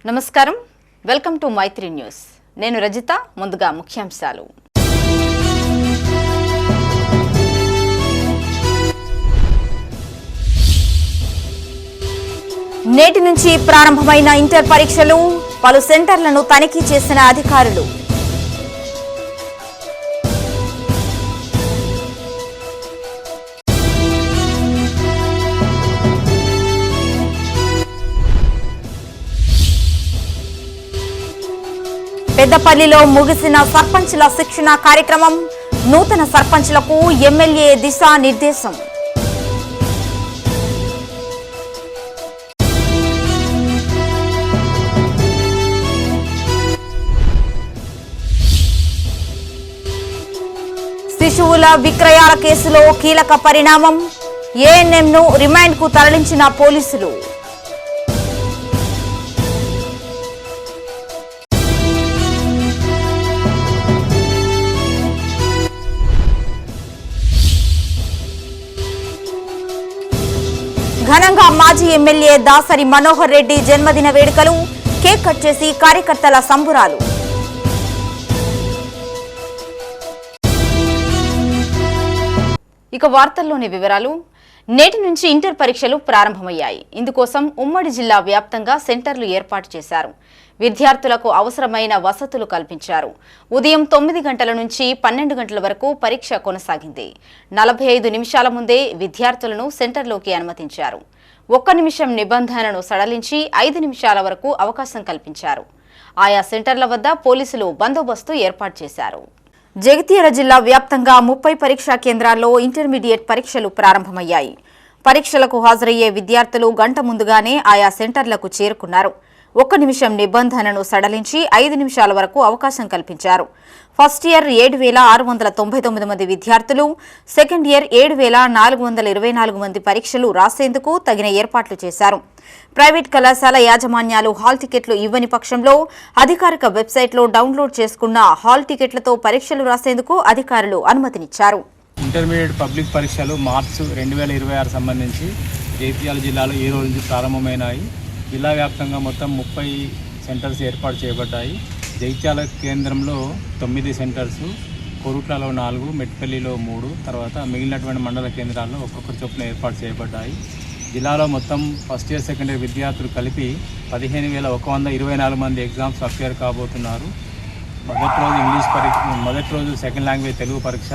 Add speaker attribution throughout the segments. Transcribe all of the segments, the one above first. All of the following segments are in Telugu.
Speaker 1: నమస్కారం, వెల్కమ్ టు మైత్రి న్యూస్. నేను రజిత. ముందుగా ముఖ్యాంశాలు. నేటి నుంచి ప్రారంభమైన ఇంటర్ పరీక్షలు, పలు సెంటర్లను తనిఖీ చేసిన అధికారులు. పెద్దపల్లిలో ముగిసిన సర్పంచ్ల శిక్షణ కార్యక్రమం, నూతన సర్పంచ్లకు ఎమ్మెల్యే దిశా నిర్దేశం. శిశువుల విక్రయాల కేసులో కీలక పరిణామం, ఏఎన్ఎంను రిమాండ్కు తరలించిన పోలీసులు. ఘనంగా మాజీ ఎమ్మెల్యే దాసరి మనోహర్ రెడ్డి జన్మదిన వేడుకలు, కేక్ కట్ చేసి కార్యకర్తల సంబురాలు. ఇక వార్తల్లోని వివరాలు. నేటి నుంచి ఇంటర్ పరీక్షలు ప్రారంభమయ్యాయి. ఇందుకోసం ఉమ్మడి జిల్లా వ్యాప్తంగా సెంటర్లు ఏర్పాటు చేశారు. విద్యార్థులకు అవసరమైన వసతులు కల్పించారు. ఉదయం 9 గంటల నుంచి 12 గంటల వరకు పరీక్ష కొనసాగింది. 45 నిమిషాల ముందే విద్యార్థులను సెంటర్లోకి అనుమతించారు. 1 నిమిషం నిబంధనను సడలించి 5 నిమిషాల వరకు అవకాశం కల్పించారు. ఆయా సెంటర్ల వద్ద పోలీసులు బందోబస్తు ఏర్పాటు చేశారు. జగిత్యాల జిల్లా వ్యాప్తంగా 30 పరీక్షా కేంద్రాల్లో ఇంటర్మీడియట్ పరీక్షలు ప్రారంభమయ్యాయి. పరీక్షలకు హాజరయ్యే విద్యార్థులు గంట ముందుగానే ఆయా సెంటర్లకు చేరుకున్నారు. 1 నిమిషం నిబంధనను సడలించి 5 నిమిషాల వరకు అవకాశం కల్పించారు. ఫస్ట్ ఇయర్ 7,699 మంది విద్యార్థులు, సెకండ్ ఇయర్ 7,424 మంది పరీక్షలు రాసేందుకు తగిన ఏర్పాట్లు చేశారు. ప్రైవేట్ కళాశాల యాజమాన్యాలు హాల్ టికెట్లు ఇవ్వని పక్షంలో అధికారిక వెబ్సైట్లో డౌన్లోడ్ చేసుకున్న హాల్ టికెట్లతో పరీక్షలు రాసేందుకు అధికారులు అనుమతినిచ్చారు.
Speaker 2: ఇంటర్మీడియట్ పబ్లిక్ పరీక్షలు మార్చి 2026 సంబంధించి జగిత్యాల జిల్లాలో ఈ రోజు నుంచి ప్రారంభమైనాయి. జిల్లా వ్యాప్తంగా మొత్తం 30 సెంటర్స్ ఏర్పాటు చేయబడ్డాయి. జగిత్యాల కేంద్రంలో 9 సెంటర్స్, కొరుట్లలో 4, మెట్పల్లిలో 3, తర్వాత మిగిలినటువంటి మండల కేంద్రాల్లో ఒక్కొక్కరి చొప్పున ఏర్పాటు చేయబడ్డాయి. జిల్లాలో మొత్తం ఫస్ట్ ఇయర్ సెకండ్ ఇయర్ విద్యార్థులు కలిపి 15,124 మంది ఎగ్జామ్స్ అపేర్ కాబోతున్నారు. మొదటి రోజు సెకండ్ లాంగ్వేజ్ తెలుగు పరీక్ష,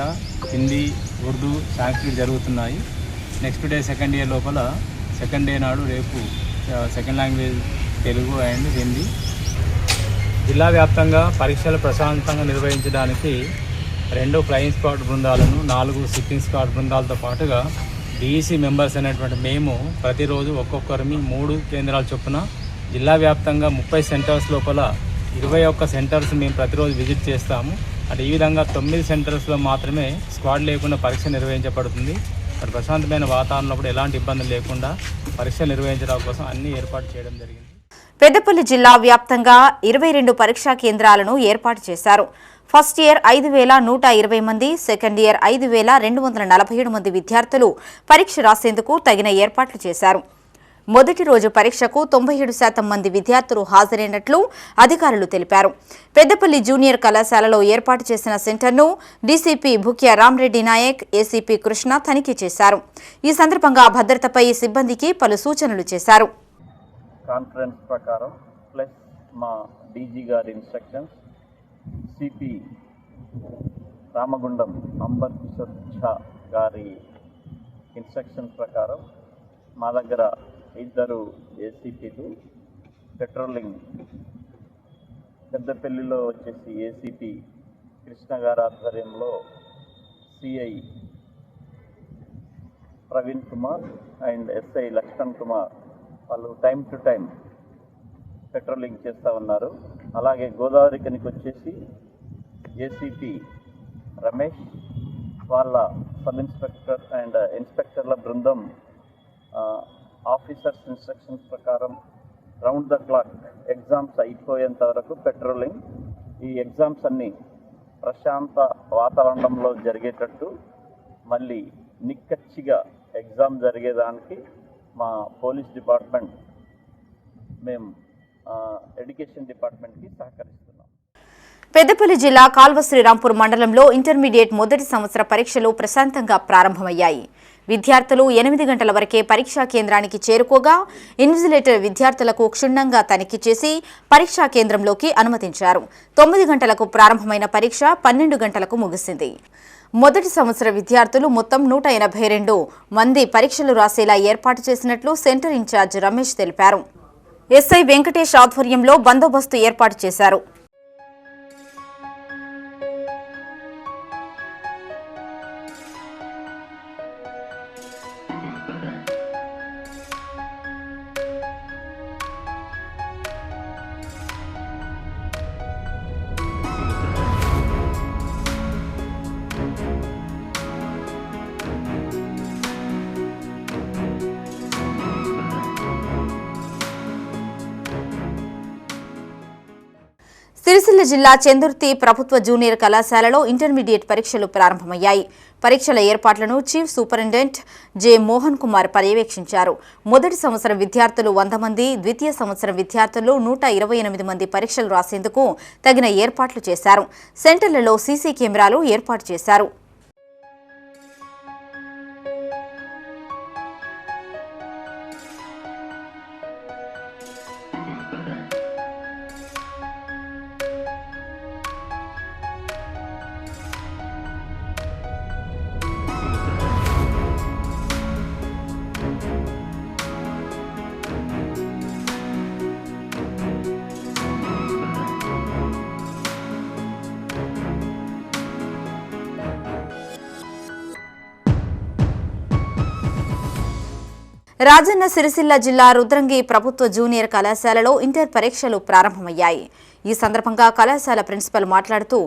Speaker 2: హిందీ, ఉర్దూ, సాంస్క్రిట్ జరుగుతున్నాయి. నెక్స్ట్ డే సెకండ్ ఇయర్ లోపల సెకండ్ డే నాడు రేపు second language Telugu and Hindi. జిల్లా వ్యాప్తంగా పరీక్షలు ప్రశాంతంగా నిర్వహించడానికి 2 ఫ్లయింగ్ స్క్వాడ్ బృందాలను, 4 సిట్టింగ్ స్క్వాడ్ బృందాలతో పాటుగా డిఈసి మెంబర్స్ అనేటువంటి మేము ప్రతిరోజు ఒక్కొక్కరిని 3 కేంద్రాల చొప్పున జిల్లా వ్యాప్తంగా 30 సెంటర్స్ లోపల 21 సెంటర్స్ మేము ప్రతిరోజు విజిట్ చేస్తాము. అంటే ఈ విధంగా 9 సెంటర్స్లో మాత్రమే స్క్వాడ్ లేకుండా పరీక్ష నిర్వహించబడుతుంది. ప్రశాంతమైన వాతావరణంలో కూడా ఎలాంటి ఇబ్బందులు లేకుండా పరీక్ష నిర్వహించడం కోసం అన్ని ఏర్పాటు చేయడం జరిగింది.
Speaker 1: పెద్దపల్లి జిల్లా వ్యాప్తంగా 22 పరీక్షా కేంద్రాలను ఏర్పాటు చేశారు. ఫస్ట్ ఇయర్ 5,120 మంది, సెకండ్ ఇయర్ 5,247 మంది విద్యార్థులు పరీక్ష రాసేందుకు తగిన ఏర్పాట్లు చేశారు. మొదటి రోజు పరీక్షకు 97% మంది విద్యార్థులు హాజరైనట్లు అధికారులు తెలిపారు. పెద్దపల్లి జూనియర్ కళాశాలలో ఏర్పాటు చేసిన సెంటర్ను డీసీపీ భుక్య రామ్రెడ్డి నాయక్, ఏసీపీ కృష్ణ తనిఖీ చేశారు. ఈ సందర్భంగా భద్రతపై సిబ్బందికి పలు సూచనలు చేశారు.
Speaker 3: కాన్ఫరెన్స్ ప్రకారం ప్లస్ మా డీజీ గారి ఇన్స్ట్రక్షన్స్, సిపి రామగుండం అంబర్ కిషోర్ ఝా గారి ఇన్స్ట్రక్షన్స్ ప్రకారం మా దగ్గర 2 ఏసీపీలు పెట్రోలింగ్, పెద్దపల్లిలో వచ్చేసి ఏసీపీ కృష్ణ గారి ఆధ్వర్యంలో CI Praveen Kumar and SI Lakshman Kumar వాళ్ళు టైం టు టైం పెట్రోలింగ్ చేస్తూ ఉన్నారు. అలాగే గోదావరి కనికి వచ్చేసి ఏసీపీ రమేష్ వాళ్ళ సబ్ ఇన్స్పెక్టర్ అండ్ ఇన్స్పెక్టర్ల బృందం ఆఫీసర్స్ ఇన్స్ట్రక్షన్స్ ప్రకారం రౌండ్ ద క్లాక్ ఎగ్జామ్స్ అయిపోయేంత వరకు పెట్రోలింగ్. ఈ ఎగ్జామ్స్ అన్నీ ప్రశాంత వాతావరణంలో జరిగేటట్టు, మళ్ళీ నిక్కచ్చిగా ఎగ్జామ్ జరిగేదానికి మా పోలీస్ డిపార్ట్మెంట్ మేము ఎడ్యుకేషన్ డిపార్ట్మెంట్కి సహకరిస్తున్నాం.
Speaker 1: పెద్దపల్లి జిల్లా కాల్వ శ్రీరాంపూర్ మండలంలో ఇంటర్మీడియట్ మొదటి సంవత్సర పరీక్షలు ప్రశాంతంగా ప్రారంభమయ్యాయి. విద్యార్థులు 8 గంటల వరకే పరీక్షా కేంద్రానికి చేరుకోగా ఇన్విజిలేటర్ విద్యార్థులకు క్షుణ్ణంగా తనిఖీ చేసి పరీక్షా కేంద్రంలోకి అనుమతించారు. 9 గంటలకు ప్రారంభమైన పరీక్ష 12 గంటలకు ముగిసింది. మొదటి సంవత్సర విద్యార్థులు మొత్తం 182 మంది పరీక్షలు రాసేలా ఏర్పాటు చేసినట్లు సెంటర్ ఇన్ఛార్జ్ రమేష్ తెలిపారు. ఎస్ఐ వెంకటేష్ ఆధ్వర్యంలో బందోబస్తు ఏర్పాటు చేశారు. సిరిసిల్ల జిల్లా చందుర్తి ప్రభుత్వ జూనియర్ కళాశాలలో ఇంటర్మీడియట్ పరీక్షలు ప్రారంభమయ్యాయి. పరీక్షల ఏర్పాట్లను chief superintendent J Mohan Kumar పర్యవేక్షించారు. మొదటి సంవత్సరం విద్యార్థులు 100 మంది, ద్వితీయ సంవత్సరం విద్యార్థులు 128 మంది పరీక్షలు రాసేందుకు తగిన ఏర్పాట్లు చేశారు. సెంటర్లలో సీసీ కెమెరాలు ఏర్పాటు చేశారు. రాజన్న సిరిసిల్ల జిల్లా రుద్రంగి ప్రభుత్వ జూనియర్ కళాశాలలో ఇంటర్ పరీక్షలు ప్రారంభమయ్యాయి. ఈ సందర్భంగా కళాశాల ప్రిన్సిపల్ మాట్లాడుతూ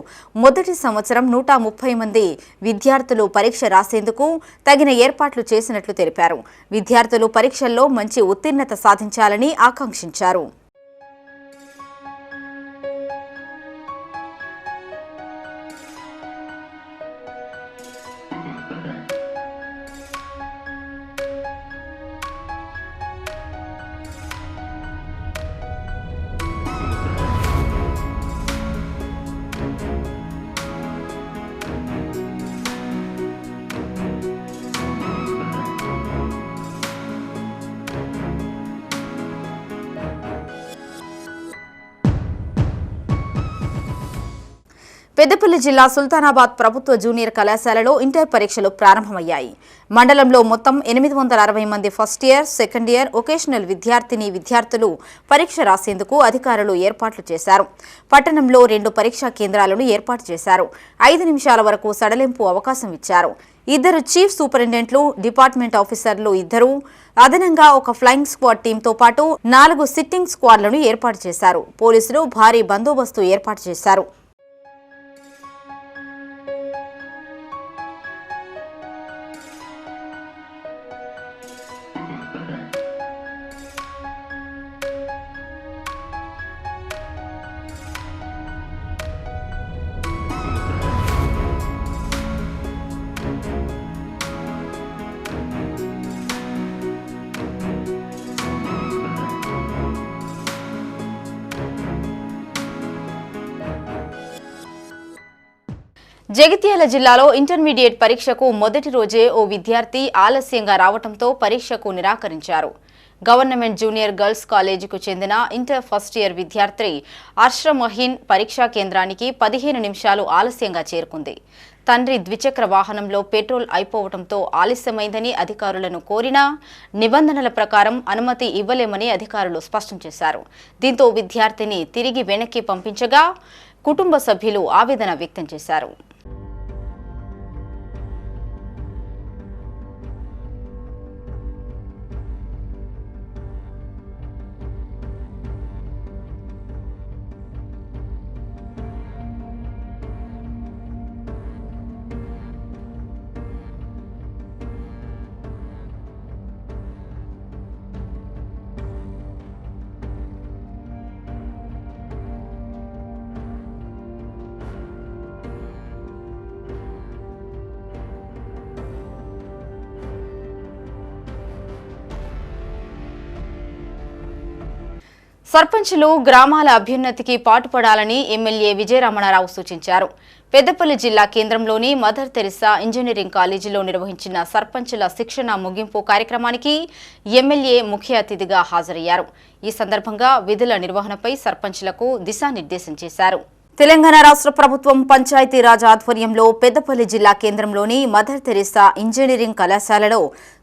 Speaker 1: మొదటి సంవత్సరం 130 మంది విద్యార్థులు పరీక్ష రాసేందుకు తగిన ఏర్పాట్లు చేసినట్లు తెలిపారు. విద్యార్థులు పరీక్షల్లో మంచి ఉత్తీర్ణత సాధించాలని ఆకాంక్షించారు. పెద్దపల్లి జిల్లా సుల్తానాబాద్ ప్రభుత్వ జూనియర్ కళాశాలలో ఇంటర్ పరీక్షలు ప్రారంభమయ్యాయి. మండలంలో మొత్తం 860 మంది first year, second year vocational విద్యార్థులు పరీక్ష రాసేందుకు అధికారులు ఏర్పాట్లు చేశారు. పట్టణంలో 2 పరీక్షా కేంద్రాలను ఏర్పాటు చేశారు. 5 నిమిషాల వరకు సడలింపు అవకాశం ఇచ్చారు. 2 చీఫ్ సూపరింటెండెంట్లు, డిపార్ట్మెంట్ ఆఫీసర్లు 2, అదనంగా ఒక ఫ్లయింగ్ స్క్వాడ్ టీంతో పాటు 4 సిట్టింగ్ స్క్వాడ్లను ఏర్పాటు చేశారు. పోలీసులు భారీ బందోబస్తు ఏర్పాటు చేశారు. జగిత్యాల జిల్లాలో ఇంటర్మీడియట్ పరీక్షకు మొదటి రోజే ఓ విద్యార్థి ఆలస్యంగా రావడంతో పరీక్షకు నిరాకరించారు. గవర్నమెంట్ జూనియర్ గర్ల్స్ కాలేజీకు చెందిన ఇంటర్ ఫస్ట్ ఇయర్ విద్యార్థి అర్షమహీన్ పరీక్షా కేంద్రానికి 15 నిమిషాలు ఆలస్యంగా చేరుకుంది. తండ్రి ద్విచక్ర వాహనంలో పెట్రోల్ అయిపోవడంతో ఆలస్యమైందని అధికారులను కోరినా నిబంధనల ప్రకారం అనుమతి ఇవ్వలేమని అధికారులు స్పష్టం చేశారు. దీంతో విద్యార్థిని తిరిగి వెనక్కి పంపించగా కుటుంబ సభ్యులు ఆవేదన వ్యక్తం చేశారు. సర్పంచులు గ్రామాల అభ్యున్నతికి పాటుపడాలని ఎమ్మెల్యే విజయరమణారావు సూచించారు. పెద్దపల్లి జిల్లా కేంద్రంలోని మదర్ తెరిసా ఇంజనీరింగ్ కాలేజీలో నిర్వహించిన సర్పంచుల శిక్షణ ముగింపు కార్యక్రమానికి ఎమ్మెల్యే ముఖ్య అతిథిగా హాజరయ్యారు. ఈ సందర్భంగా విధుల నిర్వహణపై సర్పంచులకు దిశానిర్దేశం చేశారు. తెలంగాణ రాష్ట్ర ప్రభుత్వం పంచాయతీరాజ్ ఆధ్వర్యంలో పెద్దపల్లి జిల్లా కేంద్రంలోని మదర్ తెరిసా ఇంజనీరింగ్ కళాశాలలో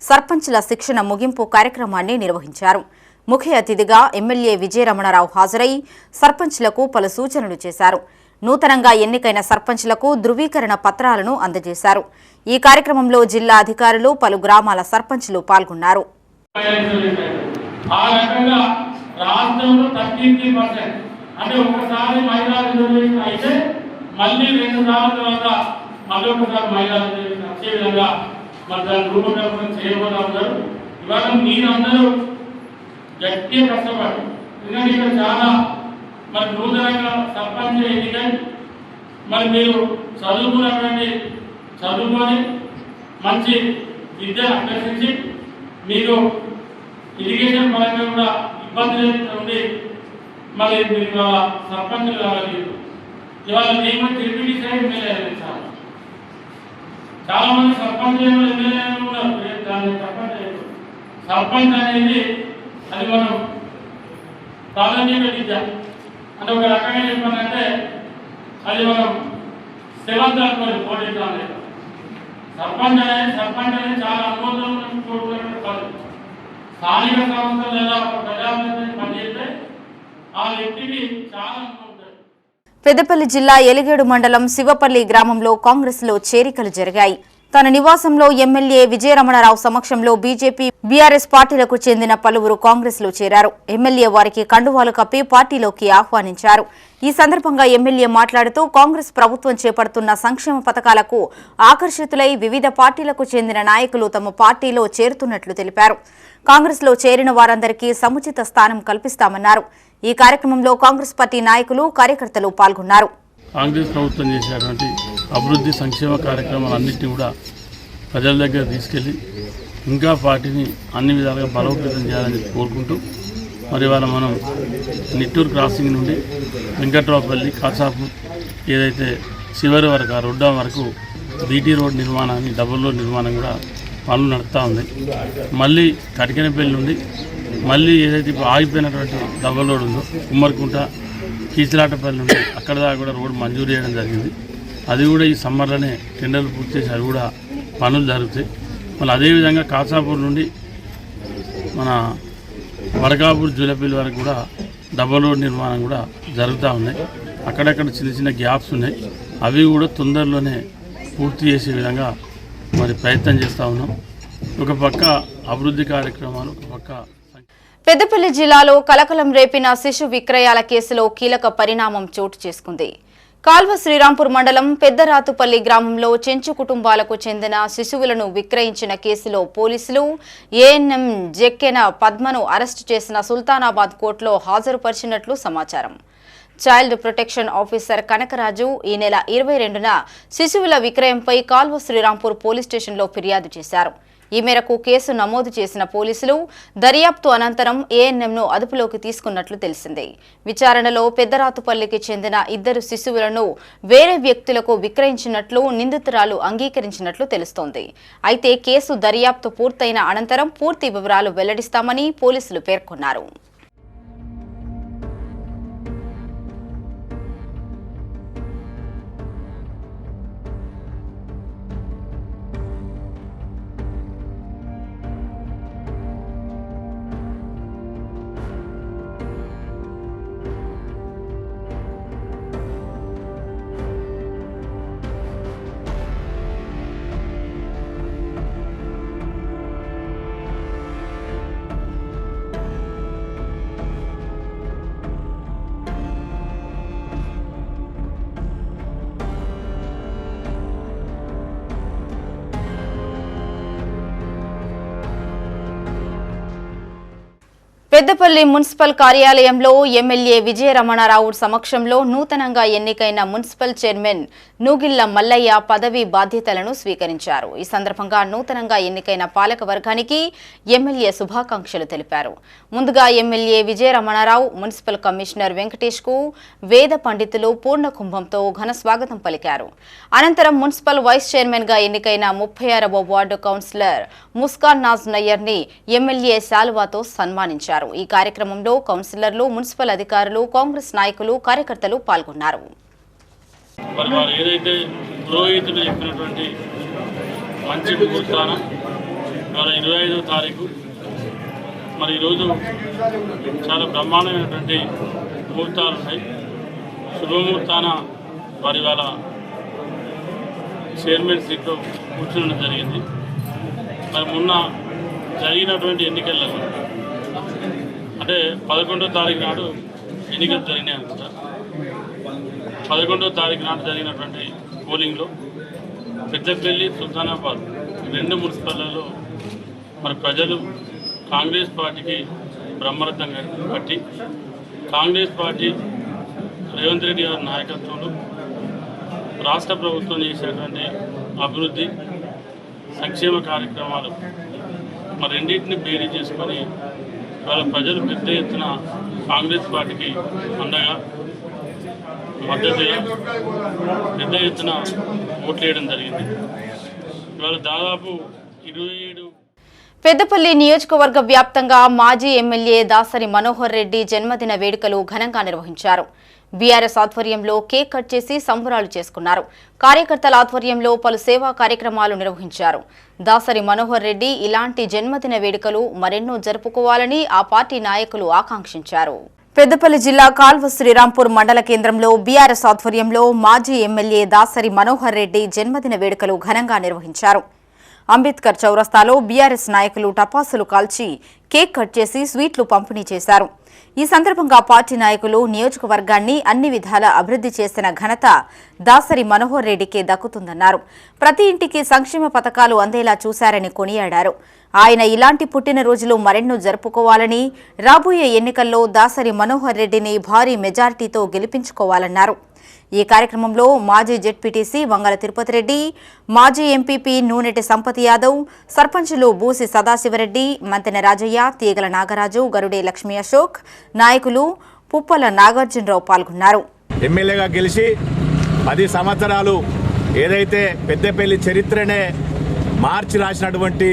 Speaker 1: సర్పంచుల శిక్షణ ముగింపు కార్యక్రమాన్ని నిర్వహించారు. ముఖ్య అతిథిగా ఎమ్మెల్యే విజయరమణారావు హాజరై సర్పంచ్లకు పలు సూచనలు చేశారు. నూతనంగా ఎన్నికైన సర్పంచ్లకు ధృవీకరణ పత్రాలను అందజేశారు. ఈ కార్యక్రమంలో జిల్లా అధికారులు, పలు గ్రామాల సర్పంచ్లు పాల్గొన్నారు.
Speaker 4: అంటే ఒకసారి మహిళా రిజర్వేషన్ అయితే మళ్ళీ 2 సార్ల తర్వాత మరొకసారి మహిళా రిజర్వేషన్ వచ్చే విధంగా మరి దాన్ని రూపకల్పన చేయబోతా ఉన్నారు. ఇవాళ మీరందరూ గట్టిగా కష్టపడి, ఎందుకంటే ఇక్కడ చాలా మరి నూతనంగా సర్పంచ్ ఎన్నికై మరి మీరు చదువుకొని మంచి విద్యను అభ్యసించి మీరు ఇరిగేషన్ పరంగా కూడా ఇబ్బంది ఉండి మరి మీరు ఇవాళ సర్పంచులు కావాలి. ఇవాళ నేను డిప్యూటీ సైడ్ ఎమ్మెల్యే చాలా మంది సర్పంచ్ ఎమ్మెల్యే ఉన్నారు. సర్పంచ్ అనేది అది మనం ప్రాధాన్యత విద్య అంటే ఒక రకంగా చెప్పాలంటే అది మనం 7th అనుకోండి పోటీస్తాం. సర్పంచ్ అనేది చాలా అనుభవం కూడుకున్నటువంటి పదవి. స్థానిక సంస్థలు ఎలా ప్రజాప్రతినిధి పనిచేస్తే ఆ వ్యక్తికి చాలా అనుకుంటారు.
Speaker 1: పెద్దపల్లి జిల్లా ఎలిగేడు మండలం శివపల్లి గ్రామంలో కాంగ్రెస్లో చేరికలు జరిగాయి. తన నివాసంలో ఎమ్మెల్యే విజయరమణారావు సమక్షంలో బీజేపీ, బీఆర్ఎస్ పార్టీలకు చెందిన పలువురు కాంగ్రెస్లో చేరారు. ఎమ్మెల్యే వారికి కండువాలు కప్పి పార్టీలోకి ఆహ్వానించారు. ఈ సందర్భంగా ఎమ్మెల్యే మాట్లాడుతూ కాంగ్రెస్ ప్రభుత్వం చేపడుతున్న సంక్షేమ పథకాలకు ఆకర్షితులై వివిధ పార్టీలకు చెందిన నాయకులు తమ పార్టీలో చేరుతున్నట్లు తెలిపారు. కాంగ్రెస్లో చేరిన వారందరికీ సముచిత స్థానం కల్పిస్తామన్నారు. ఈ కార్యక్రమంలో కాంగ్రెస్ పార్టీ నాయకులు, కార్యకర్తలు పాల్గొన్నారు.
Speaker 5: కాంగ్రెస్ ప్రభుత్వం చేసేటువంటి అభివృద్ధి సంక్షేమ కార్యక్రమాలన్నింటినీ కూడా ప్రజల దగ్గర తీసుకెళ్ళి ఇంకా పార్టీని అన్ని విధాలుగా బలోపేతం చేయాలని కోరుకుంటూ మరి ఇవాళ మనం నిట్టూరు క్రాసింగ్ నుండి వెంకట్రావుపల్లి, కాసాపూర్ ఏదైతే చివరి వరకు ఆ రొడ్డా వరకు బీటీ రోడ్ నిర్మాణాన్ని, డబుల్ రోడ్ నిర్మాణం కూడా పనులు నడుస్తూ ఉంది. మళ్ళీ కటికనపల్లి నుండి మళ్ళీ ఏదైతే ఇప్పుడు ఆగిపోయినటువంటి డబుల్ రోడ్ ఉందో కుమ్మరికుంట, కీచలాటపల్లి నుండి అక్కడ దాకా కూడా రోడ్డు మంజూరు చేయడం జరిగింది. అది కూడా ఈ సమ్మర్లోనే టెండర్లు పూర్తి చేసి అది కూడా పనులు జరుగుతాయి. మళ్ళీ అదేవిధంగా కాసాపూర్ నుండి మన వడకాపూర్, జూలపల్లి వరకు కూడా డబల్ రోడ్ నిర్మాణం కూడా జరుగుతూ ఉన్నాయి. అక్కడక్కడ చిన్న చిన్న గ్యాప్స్ ఉన్నాయి. అవి కూడా తొందరలోనే పూర్తి చేసే విధంగా మరి ప్రయత్నం చేస్తూ ఉన్నాం. ఒక పక్క అభివృద్ధి కార్యక్రమాలు, ఒక పక్క
Speaker 1: పెద్దపల్లి జిల్లాలో కలకలం రేపిన శిశు విక్రయాల కేసులో కీలక పరిణామం చోటు చేసుకుంది. కాల్వ శ్రీరాంపూర్ మండలం పెద్దరాతుపల్లి గ్రామంలో చెంచు కుటుంబాలకు చెందిన శిశువులను విక్రయించిన కేసులో పోలీసులు ఏఎన్ఎం జెక్కెన పద్మను అరెస్టు చేసిన సుల్తానాబాద్ కోర్టులో హాజరుపరిచినట్లు సమాచారం. చైల్డ్ ప్రొటెక్షన్ ఆఫీసర్ కనకరాజు ఈ నెల 22న శిశువుల విక్రయంపై కాల్వ శ్రీరాంపూర్ పోలీస్ స్టేషన్లో ఫిర్యాదు చేశారు. ఈ మేరకు కేసు నమోదు చేసిన పోలీసులు దర్యాప్తు అనంతరం ఏఎన్ఎంను అదుపులోకి తీసుకున్నట్లు తెలిసింది. విచారణలో పెద్దరాతుపల్లికి చెందిన 2 శిశువులను వేరే వ్యక్తులకు విక్రయించినట్లు నిందితురాలు అంగీకరించినట్లు తెలుస్తోంది. అయితే కేసు దర్యాప్తు పూర్తయిన అనంతరం పూర్తి వివరాలు వెల్లడిస్తామని పోలీసులు పేర్కొన్నారు. పెద్దపల్లి మున్సిపల్ కార్యాలయంలో ఎమ్మెల్యే విజయరమణారావు సమక్షంలో నూతనంగా ఎన్నికైన మున్సిపల్ చైర్మన్ నూగిళ్ల మల్లయ్య పదవి బాధ్యతలను స్వీకరించారు. ఈ సందర్భంగా నూతనంగా ఎన్నికైన పాలక వర్గానికి ఎమ్మెల్యే శుభాకాంక్షలు తెలిపారు. ముందుగా MLA Vijaya Ramana Rao municipal commissioner Venkatesh కు వేద పండితులు పూర్ణ కుంభంతో ఘన స్వాగతం పలికారు. అనంతరం మున్సిపల్ వైస్ చైర్మన్ గా ఎన్నికైన 36వ వార్డు కౌన్సిలర్ ముస్కాన్ నాజ్ నయ్యర్ ని ఎమ్మెల్యే శాలువాతో సన్మానించారు. ఈ కార్యక్రమంలో కౌన్సిలర్లు, మున్సిపల్ అధికారులు, కాంగ్రెస్ నాయకులు, కార్యకర్తలు పాల్గొన్నారు.
Speaker 5: మరి వారు ఏదైతే పురోహితులు చెప్పినటువంటి మంచి ముహూర్తాన ఇవాళ 25వ తారీఖు మరి ఈరోజు చాలా బ్రహ్మాండమైనటువంటి ముహూర్తాలు ఉన్నాయి. శుభముహూర్తాన వారి వాళ్ళ చైర్మన్ సీట్లో కూర్చోవడం జరిగింది. మరి మొన్న జరిగినటువంటి ఎన్నికల్లో అంటే 11వ తారీఖు నాడు ఎన్నికలు జరిగినాయి అనుకుంటా. 11వ తారీఖు నాడు జరిగినటువంటి పోలింగ్లో పెద్దపల్లి, సుల్తానాబాద్ 2 మున్సిపాల్లో మరి ప్రజలు కాంగ్రెస్ పార్టీకి బ్రహ్మరథం కట్టి కాంగ్రెస్ పార్టీ రేవంత్ రెడ్డి గారి నాయకత్వంలో రాష్ట్ర ప్రభుత్వం చేసేటువంటి అభివృద్ధి సంక్షేమ కార్యక్రమాలు మరి రెండింటిని బేరీ చేసుకొని వాళ్ళ ప్రజలు పెద్ద ఎత్తున కాంగ్రెస్ పార్టీకి అండగా మద్దతుగా పెద్ద ఎత్తున ఓట్లేయడం జరిగింది. ఇవాళ దాదాపు 27
Speaker 1: పెద్దపల్లి నియోజకవర్గ వ్యాప్తంగా మాజీ ఎమ్మెల్యే దాసరి మనోహర్ రెడ్డి జన్మదిన వేడుకలు ఘనంగా నిర్వహించారు. బీఆర్ఎస్ ఆధ్వర్యంలో కేక్ కట్ చేసి సంబరాలు చేసుకున్నారు. కార్యకర్తల ఆధ్వర్యంలో పలు సేవా కార్యక్రమాలు నిర్వహించారు. దాసరి మనోహర్ రెడ్డి ఇలాంటి జన్మదిన వేడుకలు మరెన్నో జరుపుకోవాలని ఆ పార్టీ నాయకులు ఆకాంక్షించారు. పెద్దపల్లి జిల్లా కాల్వ శ్రీరాంపూర్ మండల కేంద్రంలో బీఆర్ఎస్ ఆధ్వర్యంలో మాజీ ఎమ్మెల్యే దాసరి మనోహర్ రెడ్డి జన్మదిన వేడుకలు ఘనంగా నిర్వహించారు. అంబేద్కర్ చౌరస్తాలో బీఆర్ఎస్ నాయకులు టపాసులు కాల్చి కేక్ కట్ చేసి స్వీట్లు పంపిణీ చేశారు. ఈ సందర్భంగా పార్టీ నాయకులు నియోజకవర్గాన్ని అన్ని విధాల అభివృద్ధి చేసిన ఘనత దాసరి మనోహర్ రెడ్డికే దక్కుతుందన్నారు. ప్రతి ఇంటికి సంక్షేమ పథకాలు అందేలా చూశారని కొనియాడారు. ఆయన ఇలాంటి పుట్టినరోజులు మరెన్నో జరుపుకోవాలని, రాబోయే ఎన్నికల్లో దాసరి మనోహర్ రెడ్డిని భారీ మెజార్టీతో గెలిపించుకోవాలన్నారు. ఈ కార్యక్రమంలో మాజీ జెడ్పీటీసీ వంగల తిరుపతి రెడ్డి, మాజీ ఎంపీపీ నూనెటి సంపతి యాదవ్, సర్పంచులు బూసి సదాశివరెడ్డి, మంతెన రాజయ్య, తీగల నాగరాజు, గరుడే లక్ష్మీ అశోక్, నాయకులు పుప్పల నాగార్జునరావు పాల్గొన్నారు.
Speaker 6: ఎమ్మెల్యేగా గెలిచి 10 సంవత్సరాలు ఏదైతే పెద్దపల్లి చరిత్రనే మార్చి రాసినటువంటి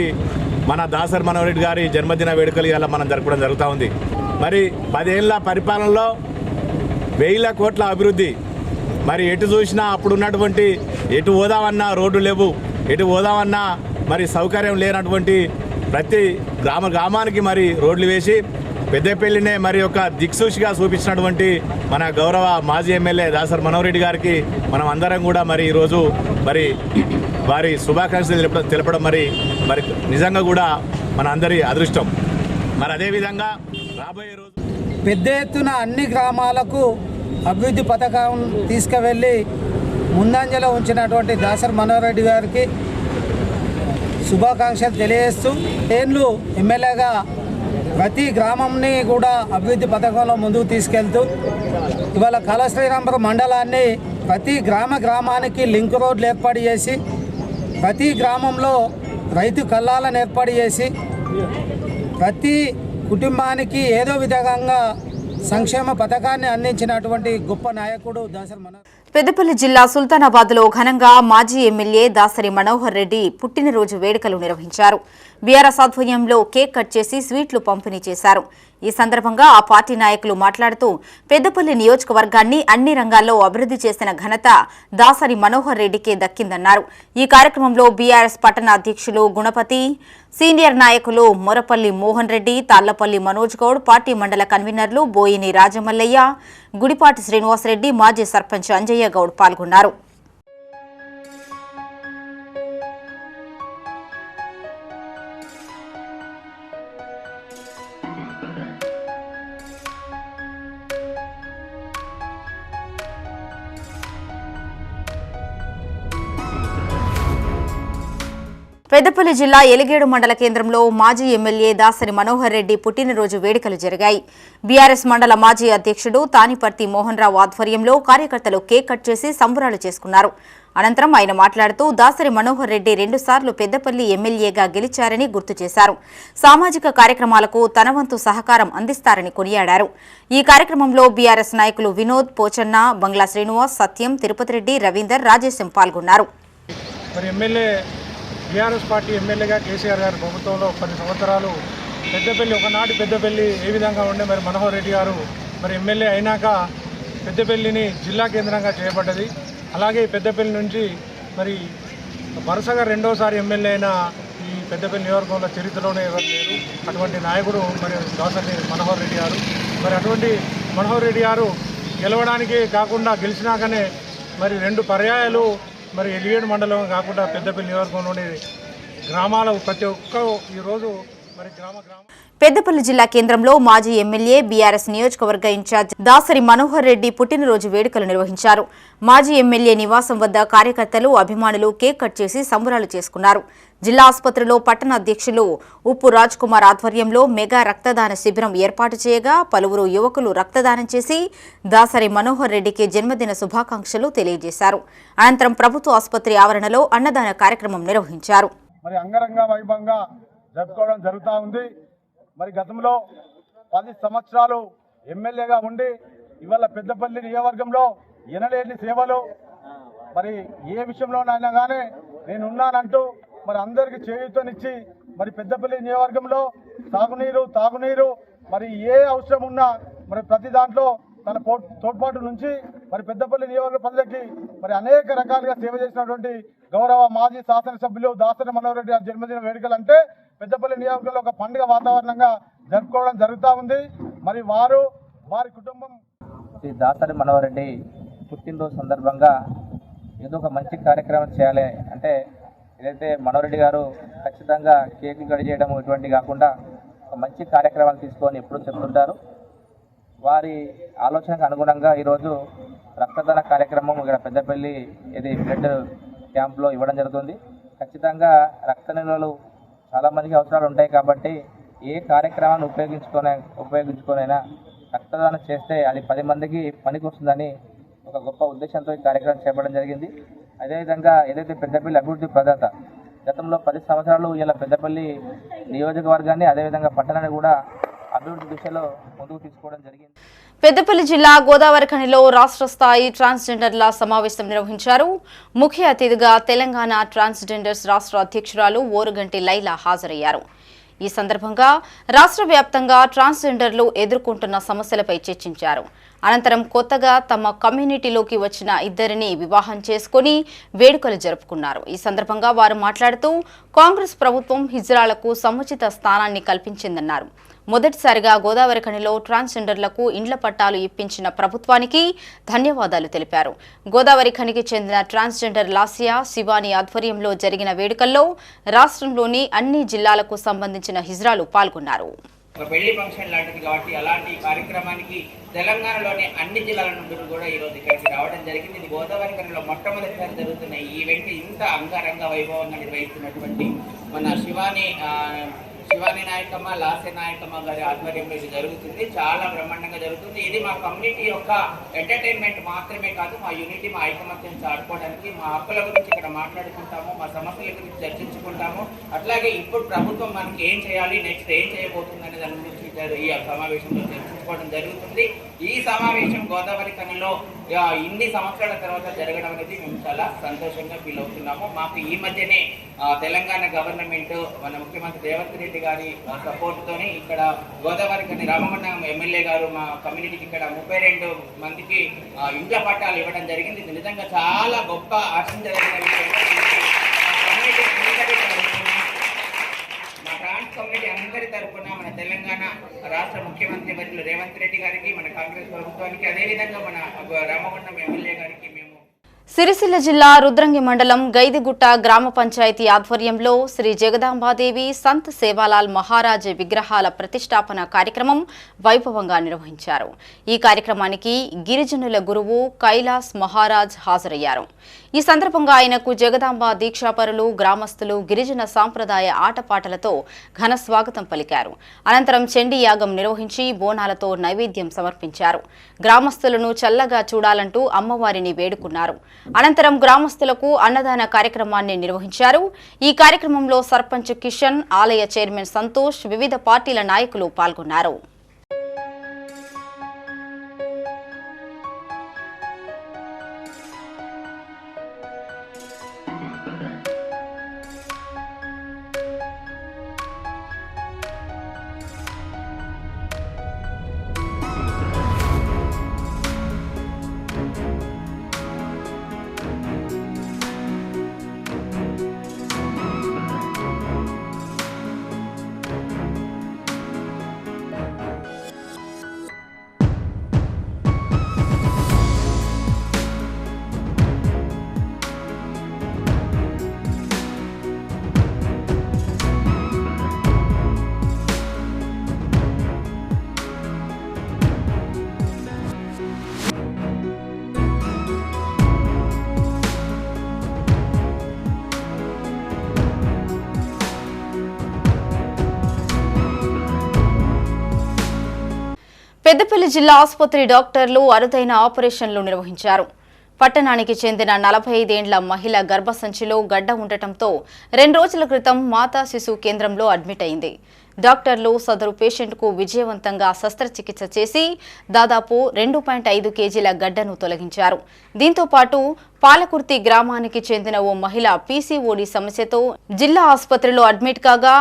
Speaker 6: మన దాసరి మనోహర్ రెడ్డి గారి జన్మదిన వేడుకలు ఇలా మనం జరపడం జరుగుతూ ఉంది. మరి 10 ఏళ్ల పరిపాలనలో 1000 కోట్ల అభివృద్ధి. మరి ఎటు చూసినా అప్పుడు ఉన్నటువంటి ఎటు పోదామన్నా రోడ్డు లేవు, ఎటు పోదామన్నా మరి సౌకర్యం లేనటువంటి ప్రతి గ్రామానికి మరి రోడ్లు వేసి పెద్దపల్లినే మరి ఒక దిక్సూచిగా చూపించినటువంటి మన గౌరవ మాజీ ఎమ్మెల్యే దాసరి మనోహర్ రెడ్డి గారికి మనం అందరం కూడా మరి ఈరోజు మరి వారి శుభాకాంక్షలు తెలపడం మరి నిజంగా కూడా మన అందరి అదృష్టం. మరి అదేవిధంగా రాబోయే రోజు
Speaker 7: పెద్ద ఎత్తున అన్ని గ్రామాలకు అభివృద్ధి పథకం తీసుకువెళ్ళి ముందంజలో ఉంచినటువంటి దాసరి మనోహర్ రెడ్డి గారికి శుభాకాంక్షలు తెలియజేస్తూ ఏళ్ళు ఎమ్మెల్యేగా ప్రతి గ్రామంని కూడా అభివృద్ధి పథకంలో ముందుకు తీసుకెళ్తూ ఇవాళ కాళశ్రీరాంపురం మండలాన్ని ప్రతి గ్రామానికి లింక్ రోడ్లు ఏర్పాటు చేసి ప్రతి గ్రామంలో రైతు కల్లాలను ఏర్పాటు చేసి ప్రతి కుటుంబానికి ఏదో విధంగా సంక్షేమ పథకాన్ని అందించినటువంటి గొప్ప నాయకుడు దాసరి మనోహర్.
Speaker 1: పెద్దపల్లి జిల్లా సుల్తానాబాద్లో ఘనంగా మాజీ ఎమ్మెల్యే దాసరి మనోహర్ రెడ్డి పుట్టినరోజు వేడుకలు నిర్వహించారు. బీఆర్ఎస్ ఆధ్వర్యంలో కేక్ కట్ చేసి స్వీట్లు పంపిణీ చేశారు. ఈ సందర్భంగా ఆ పార్టీ నాయకులు మాట్లాడుతూ పెద్దపల్లి నియోజకవర్గాన్ని అన్ని రంగాల్లో అభివృద్ధి చేసిన ఘనత దాసరి మనోహర్ రెడ్డికే దక్కిందన్నారు. ఈ కార్యక్రమంలో బీఆర్ఎస్ పట్టణ అధ్యక్షులు గుణపతి, సీనియర్ నాయకులు మొరపల్లి మోహన్ రెడ్డి, తాళ్లపల్లి మనోజ్ గౌడ్, పార్టీ మండల కన్వీనర్లు బోయిని రాజమల్లయ్య, గుడిపాటి శ్రీనివాసరెడ్డి, మాజీ సర్పంచ్ అంజయ్య గౌడ్ పాల్గొన్నారు. పెద్దపల్లి జిల్లా ఎలిగేడు మండల కేంద్రంలో మాజీ ఎమ్మెల్యే దాసరి మనోహర్ రెడ్డి పుట్టినరోజు వేడుకలు జరిగాయి. బీఆర్ఎస్ మండల మాజీ అధ్యక్షుడు తానిపర్తి మోహన్ రావు ఆధ్వర్యంలో కార్యకర్తలు కేక్ కట్ చేసి సంబరాలు చేసుకున్నారు. అనంతరం ఆయన మాట్లాడుతూ దాసరి మనోహర్ రెడ్డి 2 సార్లు పెద్దపల్లి ఎమ్మెల్యేగా గెలిచారని గుర్తు చేశారు. సామాజిక కార్యక్రమాలకు తన వంతు సహకారం అందిస్తారని కొనియాడారు. ఈ కార్యక్రమంలో బీఆర్ఎస్ నాయకులు వినోద్, పోచన్న, బంగ్లా శ్రీనివాస్, సత్యం, తిరుపతి రెడ్డి, రవీందర్, రాజేశం పాల్గొన్నారు.
Speaker 8: బీఆర్ఎస్ పార్టీ ఎమ్మెల్యేగా కేసీఆర్ గారి ప్రభుత్వంలో 10 సంవత్సరాలు పెద్దపల్లి ఒకనాటి పెద్దపల్లి ఏ విధంగా ఉండే మరి మనోహర్ రెడ్డి గారు మరి ఎమ్మెల్యే అయినాక పెద్దపల్లిని జిల్లా కేంద్రంగా చేయబడ్డది. అలాగే పెద్దపల్లి నుంచి మరి వరుసగా 2వసారి ఎమ్మెల్యే అయిన ఈ పెద్దపల్లి నియోజకవర్గంలో చరిత్రలోనే ఎవరు లేరు. అటువంటి నాయకుడు మరి దాసరి మనోహర్ రెడ్డి గారు. మరి అటువంటి మనోహర్ రెడ్డి గారు గెలవడానికి కాకుండా గెలిచినాకనే మరి 2 పర్యాయాలు మరి ఎలిగేడు మండలం కాకుండా పెద్దపల్లి నియోజకవర్గంలోని గ్రామాల ప్రతి ఒక్క ఈరోజు మరి గ్రామ
Speaker 1: పెద్దపల్లి జిల్లా కేంద్రంలో మాజీ ఎమ్మెల్యే బీఆర్ఎస్ నియోజకవర్గ ఇన్ఛార్జ్ దాసరి మనోహర్ రెడ్డి పుట్టినరోజు వేడుకలు నిర్వహించారు. మాజీ ఎమ్మెల్యే నివాసం వద్ద కార్యకర్తలు, అభిమానులు కేక్ కట్ చేసి సంబరాలు చేసుకున్నారు. జిల్లా ఆసుపత్రిలో పట్టణ అధ్యక్షులు ఉప్పు రాజ్ కుమార్ ఆధ్వర్యంలో మెగా రక్తదాన శిబిరం ఏర్పాటు చేయగా పలువురు యువకులు రక్తదానం చేసి దాసరి మనోహర్ రెడ్డికి జన్మదిన శుభాకాంక్షలు తెలియజేశారు. అనంతరం ప్రభుత్వ ఆసుపత్రి ఆవరణలో అన్నదాన కార్యక్రమం నిర్వహించారు.
Speaker 8: మరి అంగరంగ వైభవంగా జరుపుకోవడం జరుగుతూ ఉంది. మరి గతంలో 10 సంవత్సరాలు ఎమ్మెల్యేగా ఉండి ఇవాళ పెద్దపల్లి నియోజకవర్గంలో ఎనలేని సేవలు మరి ఏ విషయంలోనైనా కానీ నేనున్నానంటూ మరి అందరికీ చేయూతనిచ్చి మరి పెద్దపల్లి నియోజకవర్గంలో తాగునీరు మరి ఏ అవసరం ఉన్నా మరి ప్రతి దాంట్లో తన తోడ్పాటు నుంచి మరి పెద్దపల్లి నియోజకవర్గ ప్రజలకి మరి అనేక రకాలుగా సేవ చేసినటువంటి గౌరవ మాజీ శాసనసభ్యులు దాసరి మనోహర్ రెడ్డి గారి జన్మదిన వేడుకలు అంటే పెద్దపల్లి నియోజకవర్గంలో ఒక పండుగ వాతావరణంగా జరుపుకోవడం జరుగుతూ ఉంది. మరి వారి కుటుంబం
Speaker 9: శ్రీ దాసరి మనోహర్ రెడ్డి పుట్టినరోజు సందర్భంగా ఏదో ఒక మంచి కార్యక్రమం చేయాలి అంటే ఏదైతే మనోహర్ రెడ్డి గారు ఖచ్చితంగా కేకులు కట్ చేయడం ఇటువంటి కాకుండా ఒక మంచి కార్యక్రమాలు తీసుకొని ఎప్పుడూ చెప్తుంటారు. వారి ఆలోచనకు అనుగుణంగా ఈరోజు రక్తదాన కార్యక్రమం ఇక్కడ పెద్దపల్లి ఇది బ్లడ్ క్యాంప్లో ఇవ్వడం జరుగుతుంది. ఖచ్చితంగా రక్త నిల్వలు చాలామందికి అవసరాలు ఉంటాయి కాబట్టి ఏ కార్యక్రమాన్ని ఉపయోగించుకొనైనా రక్తదానం చేస్తే అది 10 మందికి పనికి వస్తుందని ఒక గొప్ప ఉద్దేశంతో ఈ కార్యక్రమం చేపట్టడం జరిగింది. అదేవిధంగా ఏదైతే పెద్దపల్లి అభివృద్ధి ప్రదాత గతంలో 10 సంవత్సరాలు ఇలా పెద్దపల్లి నియోజకవర్గాన్ని అదేవిధంగా పట్టణాన్ని కూడా అభివృద్ధి దిశలో ముందుకు తీసుకోవడం జరిగింది.
Speaker 1: పెద్దపల్లి జిల్లా గోదావరిఖనిలో రాష్ట్ర స్థాయి ట్రాన్స్జెండర్ల సమావేశం నిర్వహించారు. ముఖ్య అతిథిగా తెలంగాణ ట్రాన్స్జెండర్స్ రాష్ట్ర అధ్యక్షురాలు ఓరుగంటి లైలా హాజరయ్యారు. ఈ సందర్భంగా రాష్ట్ర వ్యాప్తంగా ట్రాన్స్జెండర్లు ఎదుర్కొంటున్న సమస్యలపై చర్చించారు. అనంతరం కొత్తగా తమ కమ్యూనిటీలోకి వచ్చిన 2 వివాహం చేసుకుని వేడుకలు జరుపుకున్నారు. ఈ సందర్భంగా వారు మాట్లాడుతూ కాంగ్రెస్ ప్రభుత్వం హిజ్రాలకు సముచిత స్థానాన్ని కల్పించిందన్నారు. మొదటిసారిగా గోదావరిఖనిలో ట్రాన్స్జెండర్లకు ఇండ్ల పట్టాలు ఇప్పించిన ప్రభుత్వానికి ధన్యవాదాలు తెలిపారు. గోదావరిఖనికి చెందిన ట్రాన్స్జెండర్ లాసియా, శివాని ఆధ్వర్యంలో జరిగిన వేడుకల్లో రాష్ట్రంలోని అన్ని జిల్లాలకు సంబంధించిన హిజ్రాలు పాల్గొన్నారు.
Speaker 10: ఒక పెళ్లి ఫంక్షన్ లాంటిది కాబట్టి అలాంటి కార్యక్రమానికి తెలంగాణలోని అన్ని జిల్లాల నుండి కూడా ఈరోజు ఇక్కడికి రావడం జరిగింది. ఇది గోదావరిఖనిలో మొట్టమొదటిసారి జరుగుతున్న ఈ ఈవెంట్ ఇంత అంగరంగ వైభవంగా నిర్వహిస్తున్నటువంటి మన శివాని నాయకమ్మ, లాస్య నాయకమ్మ గారి ఆధ్వర్యంలో ఇది జరుగుతుంది. చాలా బ్రహ్మాండంగా జరుగుతుంది. ఇది మా కమ్యూనిటీ యొక్క ఎంటర్టైన్మెంట్ మాత్రమే కాదు, మా యూనిటీ, మా ఐకమత్యం చాటుకోవడానికి, మా హక్కుల గురించి ఇక్కడ మాట్లాడుకుంటాము, మా సమస్యల గురించి చర్చించుకుంటాము. అట్లాగే ఇప్పుడు ప్రభుత్వం మనకి ఏం చేయాలి, నెక్స్ట్ ఏం చేయబోతుంది అనే దాని గురించి ఈ సమావేశంలో చర్చించుకోవడం జరుగుతుంది. ఈ సమావేశం గోదావరిఖనిలో ఇన్ని సంవత్సరాల తర్వాత జరగడం అనేది మేము చాలా సంతోషంగా ఫీల్ అవుతున్నాము. మాకు ఈ మధ్యనే తెలంగాణ గవర్నమెంట్ మన ముఖ్యమంత్రి రేవంత్ రెడ్డి గారి సపోర్ట్తోని ఇక్కడ గోదావరిఖని రామగుండం ఎమ్మెల్యే గారు మా కమ్యూనిటీకి ఇక్కడ 32 మందికి ఇండ్ల పట్టాలు ఇవ్వడం జరిగింది. ఇది నిజంగా చాలా గొప్ప ఆశించదగిన విషయం. మా ట్రాన్స్ కమ్యూనిటీ అందరి తరఫున మన తెలంగాణ రాష్ట్ర ముఖ్యమంత్రి వర్యులు రేవంత్ రెడ్డి గారికి, మన కాంగ్రెస్ ప్రభుత్వానికి, అదేవిధంగా మన రామగుండం ఎమ్మెల్యే గారికి మేము
Speaker 1: సిరిసిల్ల జిల్లా రుద్రంగి మండలం గైదిగుట్ట గ్రామ పంచాయతీ ఆధ్వర్యంలో శ్రీ జగదాంబాదేవి సంత్ సేవాలాల్ మహారాజ్ విగ్రహాల ప్రతిష్టాపన కార్యక్రమం వైభవంగా నిర్వహించారు. ఈ కార్యక్రమానికి గిరిజనుల గురువు కైలాస్ మహారాజ్ హాజరయ్యారు. ఈ సందర్భంగా ఆయనకు జగదాంబ దీక్షాపరులు, గ్రామస్తులు గిరిజన సాంప్రదాయ ఆటపాటలతో ఘన స్వాగతం పలికారు. అనంతరం చండీ యాగం నిర్వహించి బోనాలతో నైవేద్యం సమర్పించారు. గ్రామస్తులను చల్లగా చూడాలంటూ అమ్మవారిని వేడుకున్నారు. అనంతరం గ్రామస్తులకు అన్నదాన కార్యక్రమాన్ని నిర్వహించారు. ఈ కార్యక్రమంలో సర్పంచ్ కిషన్, ఆలయ చైర్మన్ సంతోష్, వివిధ పార్టీల నాయకులు పాల్గొన్నారు. పెద్దపల్లి జిల్లా ఆసుపత్రి డాక్టర్లు అరుదైన ఆపరేషన్లు నిర్వహించారు. పట్టణానికి చెందిన 45 ఏళ్ల మహిళ గర్భసంచిలో గడ్డ ఉండటంతో 2 రోజుల క్రితం మాతా శిశు కేంద్రంలో అడ్మిట్ అయింది. డాక్టర్లు సదరు పేషెంట్కు విజయవంతంగా శస్త్రచికిత్స చేసి దాదాపు 2.5 కేజీల గడ్డను తొలగించారు. దీంతో పాటు పాలకుర్తి గ్రామానికి చెందిన ఓ మహిళ పీసీఓడి సమస్యతో జిల్లా ఆసుపత్రిలో అడ్మిట్ కాగా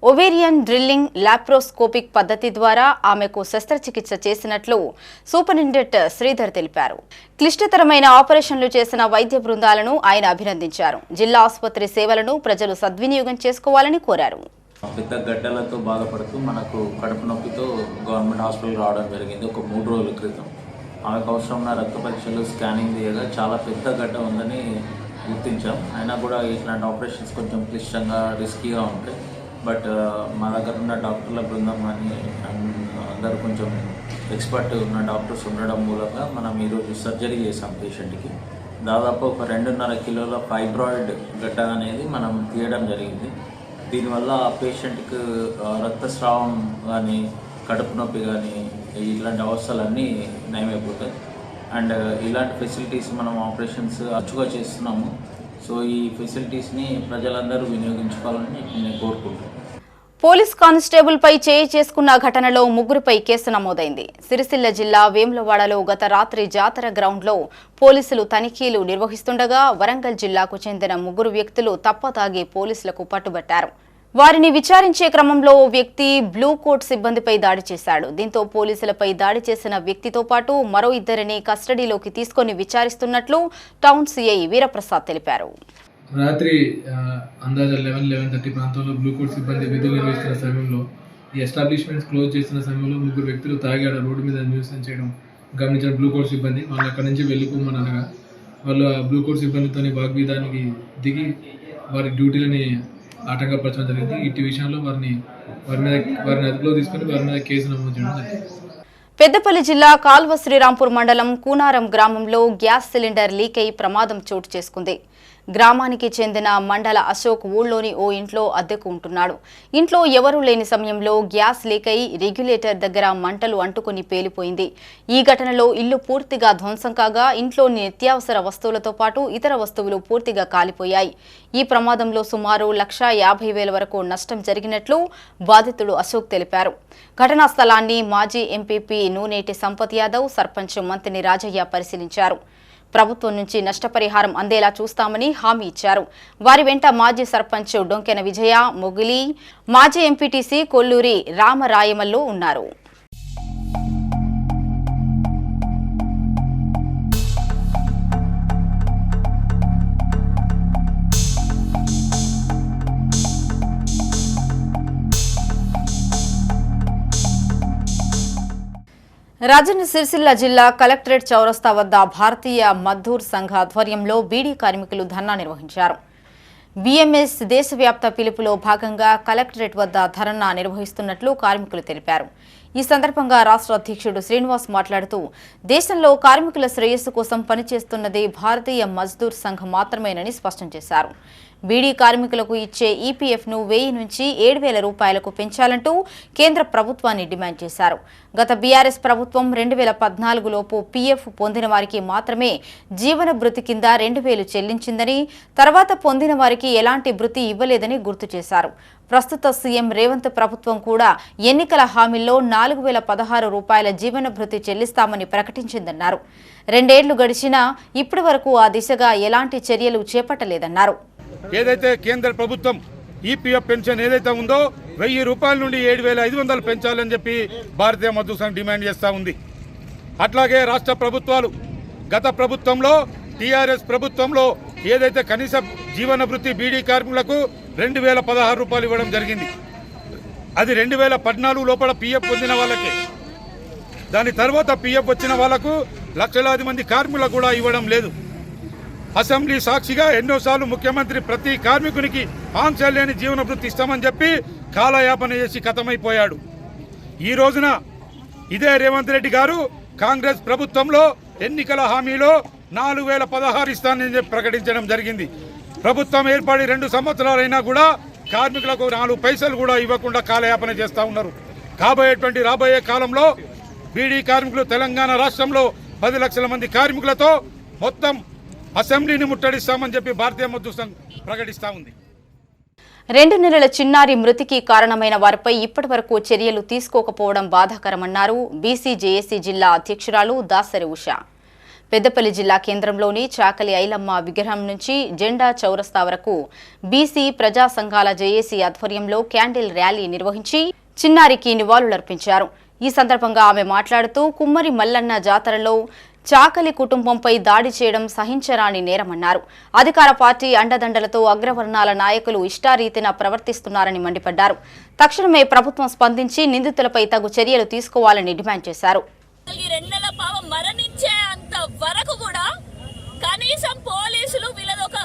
Speaker 1: ఓవేరియన్ డ్రిల్లింగ్ లాప్రోస్కోపిక్ పద్ధతి ద్వారా ఆమెకు శస్త్రచికిత్స చేసినట్లు సూపరింటెండెంట్ శ్రీధర్ తెలిపారు. క్లిష్టతరమైన ఆపరేషన్లు చేసిన వైద్య బృందాలను ఆయన అభినందించారు. జిల్లా ఆసుపత్రి సేవలను ప్రజలు సద్వినియోగం చేసుకోవాలని కోరారు.
Speaker 11: పెద్ద గడ్డలతో బాధపడుతూ మనకు కడుపు నొప్పితో గవర్నమెంట్ హాస్పిటల్ రావడం జరిగింది ఒక 3 రోజుల క్రితం. ఆమెకు అవసరమైన రక్త పరీక్షలు, స్కానింగ్ చేయగా చాలా పెద్ద గడ్డ ఉందని గుర్తించాం. అయినా కూడా ఇట్లాంటి ఆపరేషన్స్ కొంచెం క్లిష్టంగా, రిస్కీగా ఉంటాయి. బట్ మా దగ్గర ఉన్న డాక్టర్ల బృందం కానీ అందరూ కొంచెం ఎక్స్పర్ట్ ఉన్న డాక్టర్స్ ఉండడం మూలంగా మనం ఈరోజు సర్జరీ చేసాం పేషెంట్కి. దాదాపు ఒక 2.5 కిలోల ఫైబ్రాయిడ్ గడ్డ అనేది మనం తీయడం జరిగింది. దీనివల్ల ఆ పేషెంట్కి రక్తస్రావం కానీ, కడుపు నొప్పి కానీ ఇలాంటి అవస్థలన్నీ నయమైపోతాయి. అండ్ ఇలాంటి ఫెసిలిటీస్ మనం ఆపరేషన్స్ అచ్చుగా చేస్తున్నాము. సో ఈ ఫెసిలిటీస్ని ప్రజలందరూ వినియోగించుకోవాలని నేను కోరుకుంటున్నాను.
Speaker 1: పోలీస్ కానిస్టేబుల్ పై చేయి చేసుకున్న ఘటనలో 3పై కేసు నమోదైంది. సిరిసిల్ల జిల్లా వేములవాడలో గత రాత్రి జాతర గ్రౌండ్లో పోలీసులు తనిఖీలు నిర్వహిస్తుండగా వరంగల్ జిల్లాకు చెందిన 3 వ్యక్తులు తప్పతాగి పోలీసులకు పట్టుబట్టారు. వారిని విచారించే క్రమంలో ఓ వ్యక్తి బ్లూ కోట్ సిబ్బందిపై దాడి చేశాడు. దీంతో పోలీసులపై దాడి చేసిన వ్యక్తితో పాటు మరో 2 కస్టడీలోకి తీసుకుని విచారిస్తున్నట్లు టౌన్ సిఐ వీరప్రసాద్ తెలిపారు.
Speaker 12: రాత్రి అందాజా 11:30 ప్రాంతంలో బ్లూ కోట్ సిబ్బంది విధులు నిర్వహిస్తున్న సమయంలో ఈ ఎస్టాబ్లిష్మెంట్స్ క్లోజ్ చేస్తున్న సమయంలో 3 వ్యక్తులు తాగి రోడ్డు మీద న్యూసెన్స్ చేయడం గమనించిన బ్లూ కోట్ సిబ్బంది వాళ్ళు అక్కడి నుంచి వెళ్ళిపోమని అనగా వాళ్ళు ఆ బ్లూ కోట్ సిబ్బందితో వాగ్విధానికి దిగి వారి డ్యూటీలని ఆటంకపరచడం జరిగింది. ఇటు విషయంలో వారిని అదుపులో తీసుకుని వారి మీద కేసు నమోదు చేయడం జరిగింది.
Speaker 1: పెద్దపల్లి జిల్లా కాల్వ శ్రీరాంపూర్ మండలం కూనారం గ్రామంలో గ్యాస్ సిలిండర్ లీక్ అయి ప్రమాదం చోటు చేసుకుంది. గ్రామానికి చెందిన మండల అశోక్ ఊళ్ళోని ఓ ఇంట్లో అద్దెకు ఉంటున్నాడు. ఇంట్లో ఎవరూ లేని సమయంలో గ్యాస్ లీక్ అయి రెగ్యులేటర్ దగ్గర మంటలు అంటుకుని పేలిపోయింది. ఈ ఘటనలో ఇల్లు పూర్తిగా ధ్వంసం కాగా ఇంట్లోని నిత్యావసర వస్తువులతో పాటు ఇతర వస్తువులు పూర్తిగా కాలిపోయాయి. ఈ ప్రమాదంలో సుమారు 1,50,000 వరకు నష్టం జరిగినట్లు బాధితుడు అశోక్ తెలిపారు. ఘటనా స్థలాన్ని మాజీ ఎంపీపీ నూనేటి సంపత్ యాదవ్, సర్పంచ్ మంతిని రాజయ్య పరిశీలించారు. ప్రభుత్వం నుంచి నష్టపరిహారం అందేలా చూస్తామని హామీ ఇచ్చారు. వారి వెంట మాజీ సర్పంచ్ డొంకెన విజయ, మొగిలి, మాజీ ఎంపీటీసీ కొల్లూరి రామరాయమల్లు ఉన్నారు. రాజన్న సిరిసిల్ల జిల్లా కలెక్టరేట్ చౌరస్తా వద్ద భారతీయ మజ్దూర్ సంఘ ఆధ్వర్యంలో బీడీ కార్మికులు ధర్నా నిర్వహించారు. బీఎంఎస్ దేశవ్యాప్త పిలుపులో భాగంగా కలెక్టరేట్ వద్ద ధర్నా నిర్వహిస్తున్నట్లు కార్మికులు తెలిపారు. ఈ సందర్భంగా రాష్ట్ర అధ్యక్షుడు శ్రీనివాస్ మాట్లాడుతూ దేశంలో కార్మికుల శ్రేయస్సు కోసం పనిచేస్తున్నది భారతీయ మజ్దూర్ సంఘం మాత్రమేనని స్పష్టం చేశారు. బీడీ కార్మికులకు ఇచ్చే ఈపీఎఫ్ను 1000 నుంచి 7000 రూపాయలకు పెంచాలంటూ కేంద్ర ప్రభుత్వాన్ని డిమాండ్ చేశారు. గత బీఆర్ఎస్ ప్రభుత్వం 2014 లోపు పీఎఫ్ పొందిన వారికి మాత్రమే జీవన భృతి కింద 2000 చెల్లించిందని, తర్వాత పొందిన వారికి ఎలాంటి భృతి ఇవ్వలేదని గుర్తు చేశారు. ప్రస్తుత సీఎం రేవంత్ ప్రభుత్వం కూడా ఎన్నికల హామీల్లో 4016 రూపాయల జీవన భృతి చెల్లిస్తామని ప్రకటించిందన్నారు. 2 ఏళ్లు గడిచినా ఇప్పటి వరకు ఆ దిశగా ఎలాంటి చర్యలు చేపట్టలేదన్నారు.
Speaker 13: ఏదైతే కేంద్ర ప్రభుత్వం ఈపీఎఫ్ పెన్షన్ ఏదైతే ఉందో 1000 రూపాయల నుండి 7500 పెంచాలని చెప్పి భారతీయ మజ్దూర్ సంఘం డిమాండ్ చేస్తూ ఉంది. అట్లాగే రాష్ట్ర ప్రభుత్వాలు గత ప్రభుత్వంలో టీఆర్ఎస్ ప్రభుత్వంలో ఏదైతే కనీస జీవన భృతి బీడీ కార్మికులకు 2016 రూపాయలు ఇవ్వడం జరిగింది. అది 2014 లోపల పీఎఫ్ పొందిన వాళ్ళకే. దాని తర్వాత పీఎఫ్ వచ్చిన వాళ్లకు లక్షలాది మంది కార్మికులకు కూడా ఇవ్వడం లేదు. అసెంబ్లీ సాక్షిగా ఎన్నోసార్లు ముఖ్యమంత్రి ప్రతి కార్మికునికి ఆంక్షలు లేని జీవన భృతి ఇస్తామని చెప్పి కాలయాపన చేసి ఖతమైపోయాడు. ఈ రోజున ఇదే రేవంత్ రెడ్డి గారు కాంగ్రెస్ ప్రభుత్వంలో ఎన్నికల హామీలో 4016 ఇస్తానని చెప్పి ప్రకటించడం జరిగింది. ప్రభుత్వం ఏర్పడి 2 సంవత్సరాలైనా కూడా కార్మికులకు 4 పైసలు కూడా ఇవ్వకుండా కాలయాపన చేస్తూ ఉన్నారు. రాబోయే కాలంలో బీడీ కార్మికులు తెలంగాణ రాష్ట్రంలో 10 లక్షల మంది కార్మికులతో మొత్తం అసెంబ్లీని ముట్టడిస్తామని చెప్పి భారతీయ మజ్దూర్ సంఘం ప్రకటిస్తా ఉంది.
Speaker 1: 2 నెలల చిన్నారి మృతికి కారణమైన వారిపై ఇప్పటివరకు చర్యలు తీసుకోకపోవడం బాధాకరమన్నారు బీసీ జేఏసీ జిల్లా అధ్యక్షురాలు దాసరి ఉష. పెద్దపల్లి జిల్లా కేంద్రంలోని చాకలి ఐలమ్మ విగ్రహం నుంచి జెండా చౌరస్తా వరకు బీసీ ప్రజా సంఘాల జేఏసీ ఆధ్వర్యంలో క్యాండిల్ ర్యాలీ నిర్వహించి చిన్నారికి నివాళులర్పించారు. ఈ సందర్భంగా ఆమె మాట్లాడుతూ కుమ్మరి మల్లన్న జాతరలో చాకలి కుటుంబంపై దాడి చేయడం సహించరాని నేరమన్నారు. అధికార పార్టీ అండదండలతో అగ్రవర్ణాల నాయకులు ఇష్టారీతిన ప్రవర్తిస్తున్నారని మండిపడ్డారు. తక్షణమే ప్రభుత్వం స్పందించి నిందితులపై తగు చర్యలు తీసుకోవాలని డిమాండ్ చేశారు.
Speaker 14: వరకు కూడా కనీసం పోలీసులు వీళ్ళదొక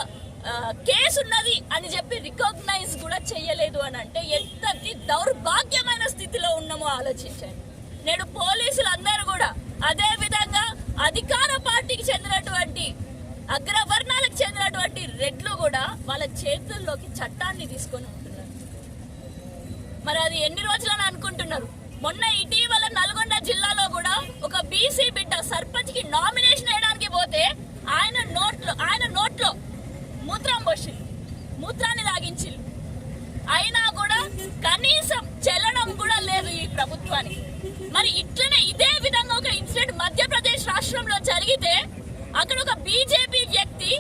Speaker 14: కేసున్నది అని చెప్పి రికగ్నైజ్ కూడా చేయలేదు అని అంటే ఎంతటి దౌర్భాగ్యమైన స్థితిలో ఉన్నామో ఆలోచించండి. నేడు పోలీసులు అందరూ కూడా అదే విధంగా అధికార పార్టీకి చెందినటువంటి అగ్రవర్ణాలకు చెందినటువంటి రెడ్లు కూడా వాళ్ళ చేతుల్లోకి చట్టాన్ని తీసుకొని ఉంటున్నారు. మరి అది ఎన్ని రోజులని అనుకుంటున్నారు? మొన్న ఇటీవల నల్గొండ జిల్లాలో కూడా ఒక బీసీ బిడ్డ సర్పంచ్ కి నామినేషన్ వేయడానికి పోతే ఆయన నోట్లో మూత్రం పోసి మూత్రాన్ని తాగించి అయినా కూడా కనీసం చెల్లడం కూడా లేదు ఈ ప్రభుత్వానికి. మరి ఇట్లనే ఇదే విధంగా ఒక ఇన్సిడెంట్ మధ్యప్రదేశ్ రాష్ట్రంలో జరిగితే అక్కడ ఒక బీజేపీ వ్యక్తి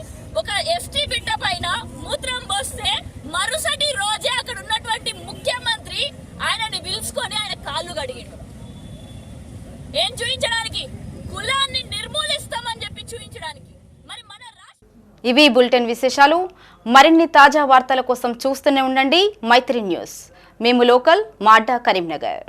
Speaker 14: ఒక ఎస్టీ బిడ్డ పైన మూత్రం పోస్తే మరుసటి రోజే అక్కడ ఉన్నటువంటి ముఖ్యమంత్రి ఆయనని పిలుచుకొని ఆయన కాళ్ళు కడిగిండు. ఏం చూపించడానికి? కులాన్ని నిర్మూలిస్తామని చెప్పి చూపించడానికి. మరి మన
Speaker 1: ఇవి బులెటిన్ విశేషాలు. మరిన్ని తాజా వార్తల కోసం చూస్తూనే ఉండండి మైత్రి న్యూస్. మేము లోకల్, మా అడ్డా కరీంనగర్.